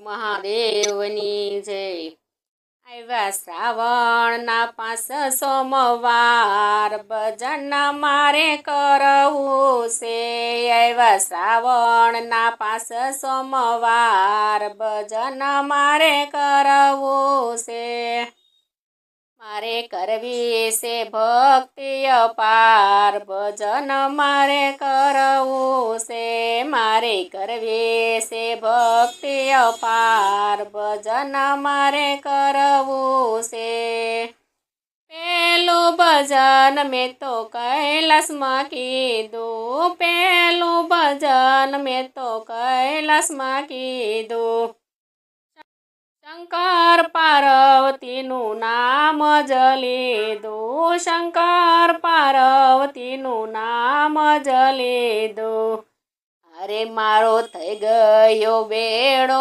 મહાદેવની જય. આવ્યા શ્રાવણના 5 સોમવાર, ભજન મારે કરવું છે. આવ્યા શ્રાવણના 5 સોમવાર, ભજન મારે કરવું છે. મારે કરવી છે ભક્તિ અપાર, ભજન મારે કરવું છે. મારે કરવી છે ભક્તિ અપાર, ભજન મારે કરવું છે. પેલું ભજન મેં તો કૈલાસમાં કીધું, પેલું ભજન મેં તો કૈલાસમાં કીધું. શંકર પાર્વતીનું નામ જ લીધું, શંકર પાર્વતીનું નામ જ લીધું. અરે મારો થઈ ગયો બેડો